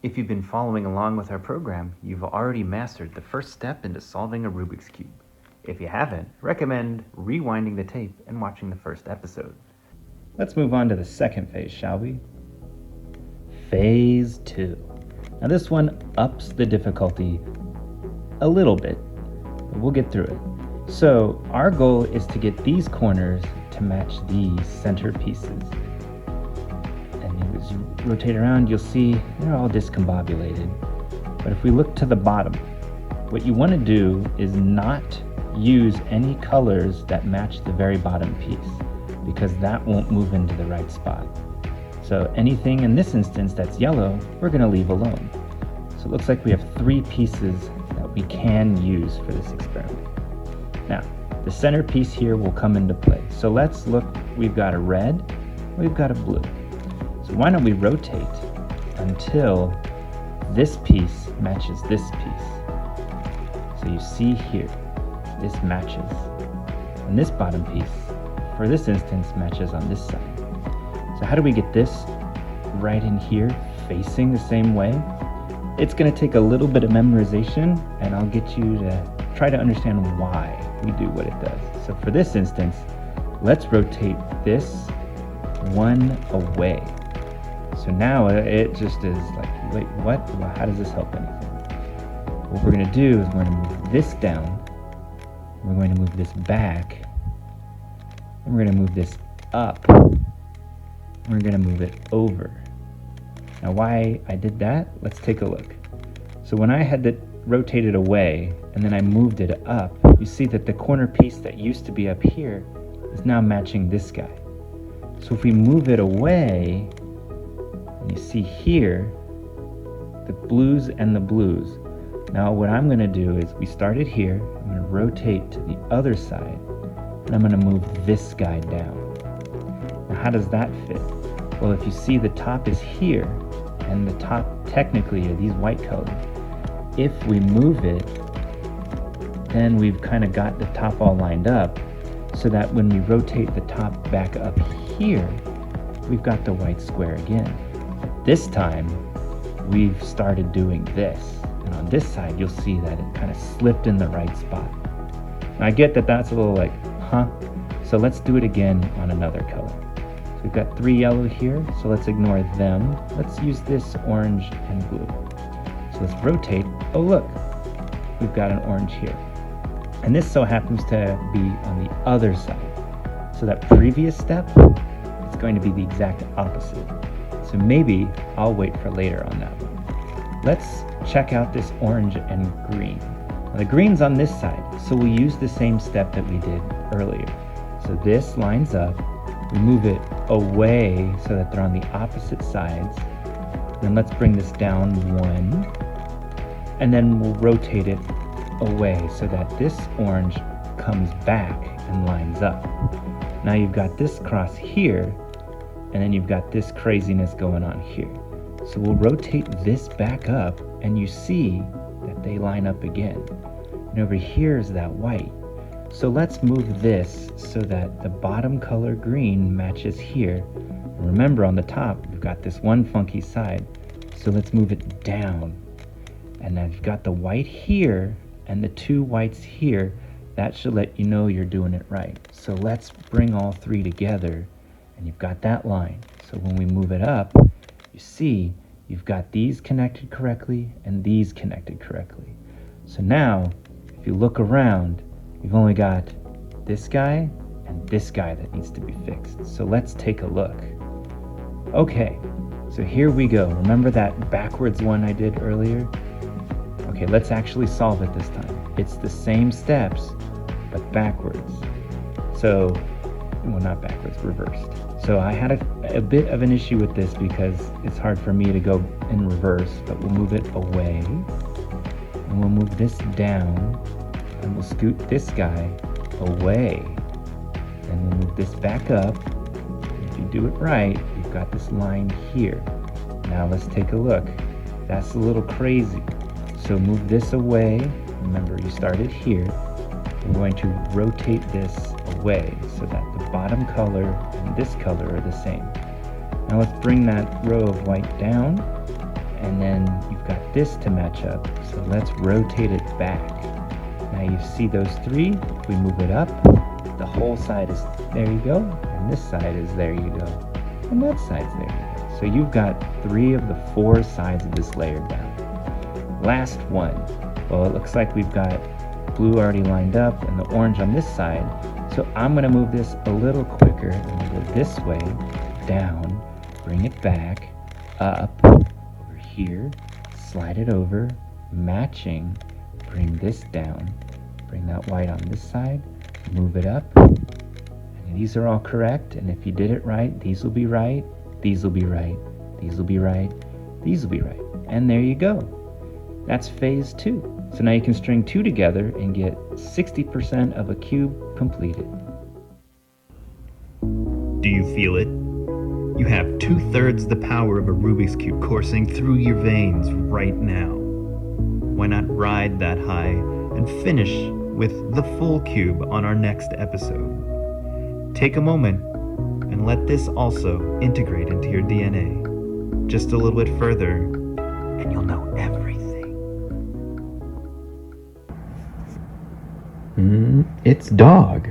If you've been following along with our program, you've already mastered the first step into solving a Rubik's Cube. If you haven't, recommend rewinding the tape and watching the first episode. Let's move on to the second phase, shall we? Phase 2. Now this one ups the difficulty a little bit, but we'll get through it. So our goal is to get these corners to match these center pieces. And as you rotate around, you'll see they're all discombobulated. But if we look to the bottom, what you want to do is not use any colors that match the very bottom piece, because that won't move into the right spot. So anything in this instance that's yellow, we're going to leave alone. So it looks like we have 3 pieces that we can use for this experiment. Now, the center piece here will come into play. So let's look, we've got a red, we've got a blue. So why don't we rotate until this piece matches this piece. So you see here, this matches. And this bottom piece, for this instance, matches on this side. So how do we get this right in here, facing the same way? It's going to take a little bit of memorization, and I'll get you to try to understand why we do what it does. So for this instance, let's rotate this one away. So now it just is like, wait, what? Well, how does this help anything? What we're going to do is we're going to move this down, we're going to move this back, and we're going to move this up. We're going to move it over. Now why I did that, let's take a look. So when I had it rotated away and then I moved it up, you see that the corner piece that used to be up here is now matching this guy. So if we move it away, and you see here, the blues and the blues. Now what I'm going to do is, we started here, I'm going to rotate to the other side, and I'm going to move this guy down. Now how does that fit? Well, if you see the top is here, and the top technically are these white colors. If we move it, then we've kind of got the top all lined up, so that when we rotate the top back up here, we've got the white square again. This time, we've started doing this. And on this side, you'll see that it kind of slipped in the right spot. Now, I get that that's a little like, huh? So let's do it again on another color. So we've got 3 yellow here, so let's ignore them. Let's use this orange and blue. So let's rotate. Oh look, we've got an orange here. And this so happens to be on the other side. So that previous step is going to be the exact opposite. So maybe I'll wait for later on that one. Let's check out this orange and green. Now the green's on this side, so we'll use the same step that we did earlier. So this lines up. We move it away so that they're on the opposite sides. Then let's bring this down 1. And then we'll rotate it away so that this orange comes back and lines up. Now you've got this cross here, and then you've got this craziness going on here. So we'll rotate this back up, and you see that they line up again. And over here is that white. So let's move this so that the bottom color green matches here. And remember, on the top, we've got this one funky side. So let's move it down. And now you've got the white here and the 2 whites here. That should let you know you're doing it right. So let's bring all 3 together, and you've got that line. So when we move it up, you see you've got these connected correctly and these connected correctly. So now, if you look around, we've only got this guy and this guy that needs to be fixed. So let's take a look. Okay, so here we go. Remember that backwards one I did earlier? Okay, let's actually solve it this time. It's the same steps, but backwards. So, well, not backwards, reversed. So I had a bit of an issue with this because it's hard for me to go in reverse, but we'll move it away, and we'll move this down, and we'll scoot this guy away, and we'll move this back up. If you do it right, you've got this line here. Now let's take a look. That's a little crazy. So move this away. Remember, you started here. We're going to rotate this away so that the bottom color and this color are the same. Now let's bring that row of white down, and then you've got this to match up. So let's rotate it back. Now you see those three. If we move it up, the whole side is there you go, and this side is there you go, and that side's there you go. So you've got 3 of the 4 sides of this layer down. Last one. Well, it looks like we've got blue already lined up and the orange on this side. So I'm going to move this a little quicker and go this way, down, bring it back, up, over here, slide it over, matching, bring this down, bring that white on this side, move it up, and these are all correct. And if you did it right, these will be right, these will be right, these will be right, these will be right. And there you go. That's phase 2. So now you can string 2 together and get 60% of a cube completed. Do you feel it? You have 2/3 the power of a Rubik's Cube coursing through your veins right now. Why not ride that high and finish with the full cube on our next episode? Take a moment and let this also integrate into your DNA. Just a little bit further, and you'll know everything. It's dog.